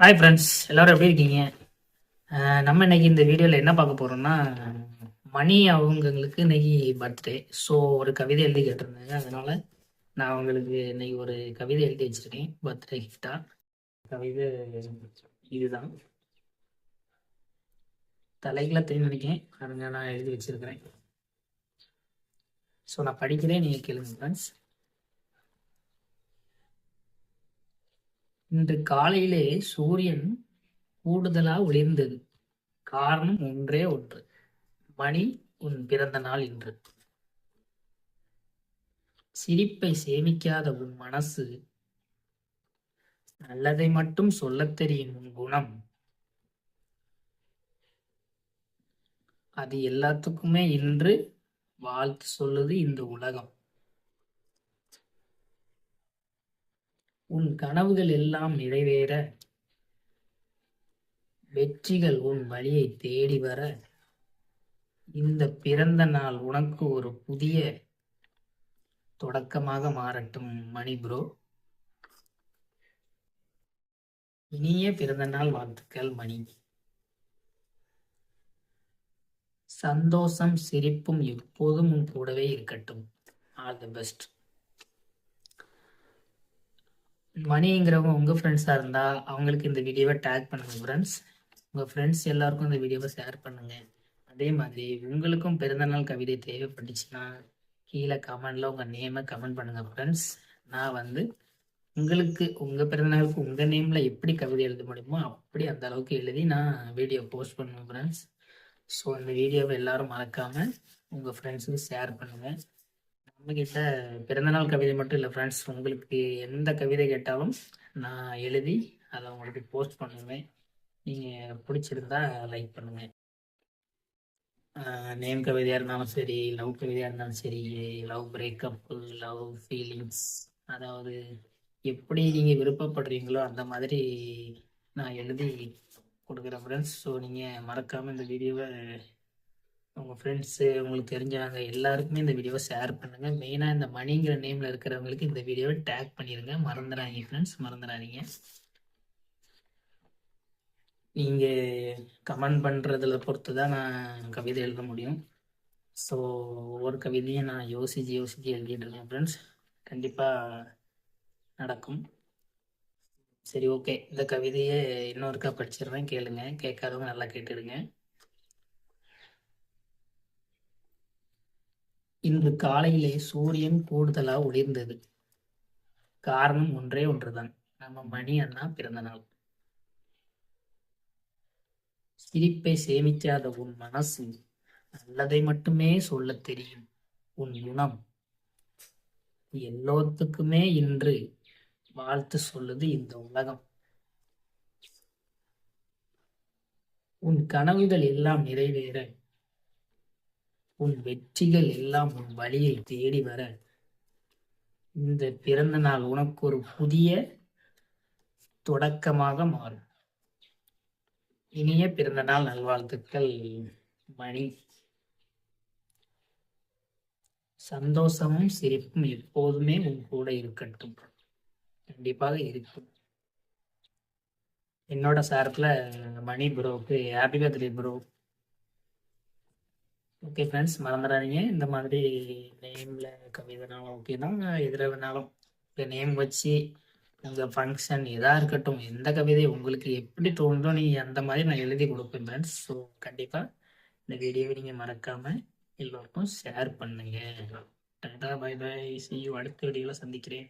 Hi friends, எல்லாரும் எப்படி இருக்கீங்க? நம்ம இன்னைக்கு இந்த வீடியோவில் என்ன பார்க்க போகிறோம்னா, மணி அவங்களுக்கு இன்னைக்கு பர்த்டே. ஸோ ஒரு கவிதை எழுதி கேட்டிருந்தாங்க. அதனால் நான் அவங்களுக்கு இன்னைக்கு ஒரு கவிதை எழுதி வச்சுருக்கேன் பர்த்டே கிஃப்டாக. கவிதை இதுதான். தலைகளை நினைக்கேன் அதுங்க நான் எழுதி வச்சுருக்கிறேன். ஸோ நான் படிக்கிறேன், நீங்கள் கேளுங்க ஃப்ரெண்ட்ஸ். இன்று காலையிலே சூரியன் கூடுதலாக ஒளிர்ந்தது. காரணம் ஒன்றே ஒன்று, மணி உன் பிறந்த நாள் இன்று. சிரிப்பை சேமிக்காத உன் மனசு, நல்லதை மட்டும் சொல்லத் தெரியும் உன் குணம், அது எல்லாத்துக்குமே இன்று வாழ்த்து சொல்லுது இந்த உலகம். உன் கனவுகள் எல்லாம் நிறைவேற, வெற்றிகள் உன் வழியை தேடி வர, இந்த பிறந்த நாள் உனக்கு ஒரு புதிய தொடக்கமாக மாறட்டும் மணி ப்ரோ. இனிய பிறந்த நாள் வாழ்த்துக்கள் மணி. சந்தோஷம் சிரிப்பும் எப்போதும் உன் கூடவே இருக்கட்டும். All the best. மணிங்கிறவங்க உங்கள் ஃப்ரெண்ட்ஸாக இருந்தால் அவங்களுக்கு இந்த வீடியோவை டேக் பண்ணுங்கள் ஃப்ரெண்ட்ஸ். உங்கள் ஃப்ரெண்ட்ஸ் எல்லாருக்கும் இந்த வீடியோவை ஷேர் பண்ணுங்கள். அதே மாதிரி உங்களுக்கும் பிறந்தநாள் கவிதை தேவைப்பட்டுச்சுன்னா கீழே கமெண்டில் உங்கள் நேமை கமெண்ட் பண்ணுங்கள் ஃப்ரெண்ட்ஸ். நான் உங்களுக்கு உங்கள் பிறந்தநாளுக்கு உங்கள் நேமில் எப்படி கவிதை எழுத முடியுமோ அப்படி அந்த அளவுக்கு எழுதி நான் வீடியோ போஸ்ட் பண்ணுவேன் ஃப்ரெண்ட்ஸ். ஸோ இந்த வீடியோவை எல்லோரும் மறக்காமல் உங்கள் ஃப்ரெண்ட்ஸுக்கு ஷேர் பண்ணுங்கள். நம்மக்கிட்ட பிறந்தநாள் கவிதை மட்டும் இல்லை ஃப்ரெண்ட்ஸ், உங்களுக்கு எந்த கவிதை கேட்டாலும் நான் எழுதி அதை உங்களுக்கு போஸ்ட் பண்ணுவேன். நீங்கள் பிடிச்சிருந்தா லைக் பண்ணுங்கள். நேம் கவிதையாக இருந்தாலும் சரி, லவ் கவிதையாக இருந்தாலும் சரி, லவ் பிரேக்கப்பு, லவ் ஃபீலிங்ஸ், அதாவது எப்படி நீங்கள் விருப்பப்படுறீங்களோ அந்த மாதிரி நான் எழுதி கொடுக்குறேன் ஃப்ரெண்ட்ஸ். ஸோ நீங்கள் மறக்காமல் இந்த வீடியோவை உங்கள் ஃப்ரெண்ட்ஸு, உங்களுக்கு தெரிஞ்சவங்க எல்லாருக்குமே இந்த வீடியோவை ஷேர் பண்ணுங்கள். மெயினாக இந்த மணிங்கிற நேமில் இருக்கிறவங்களுக்கு இந்த வீடியோவை டேக் பண்ணிடுங்க. மறந்துடாதீங்க ஃப்ரெண்ட்ஸ், மறந்துடாதீங்க. நீங்கள் கமெண்ட் பண்ணுறதுல பொறுத்து தான் நான் கவிதை எழுத முடியும். ஸோ ஒவ்வொரு கவிதையும் நான் யோசித்து எழுதிட்டு இருக்கேன் ஃப்ரெண்ட்ஸ். கண்டிப்பாக நடக்கும். சரி, ஓகே. இந்த கவிதையை இன்னொருக்கா படிச்சிடுறேன், கேளுங்க. கேட்காதவங்க நல்லா கேட்டுடுங்க. இன்று காலையிலே சூரியன் கூடுதலாக ஒளிர்ந்தது. காரணம் ஒன்றே ஒன்றுதான், நம்ம மணி அண்ணா பிறந்த நாள். சிரிப்பை சேமிக்காத உன் மனசு, நல்லதை மட்டுமே சொல்ல தெரியும் உன் குணம், எல்லோத்துக்குமே இன்று வாழ்த்து சொல்லுது இந்த உலகம். உன் கனவுகள் எல்லாம் நிறைவேற, உன் வெற்றிகள் எல்லாம் உன் வழியை தேடி வர, இந்த பிறந்த நாள் உனக்கு ஒரு புதிய தொடக்கமாக மாறும். இனிய பிறந்த நாள் நல்வாழ்த்துக்கள் மணி. சந்தோஷமும் சிரிப்பும் எப்போதுமே உன் கூட இருக்கட்டும். கண்டிப்பாக இருக்கும். என்னோட சார்பில் மணி ப்ரோவுக்கு happy birthday bro. Okay friends, மறந்துடாதீங்க. இந்த மாதிரி நேமில் கவிதைனாலும் ஓகே தான், எதில் வேணாலும் இப்போ நேம் வச்சு உங்கள் ஃபங்க்ஷன் எதாக இருக்கட்டும், எந்த கவிதை உங்களுக்கு எப்படி தோணுதோ நீங்கள் அந்த மாதிரி நான் எழுதி கொடுப்பேன் ஃப்ரெண்ட்ஸ். ஸோ கண்டிப்பாக இந்த வீடியோவை நீங்கள் மறக்காமல் எல்லோருக்கும் ஷேர் பண்ணுங்கள். டாடா, பை பை, see you. அடுத்த வீடியோவில் சந்திக்கிறேன்.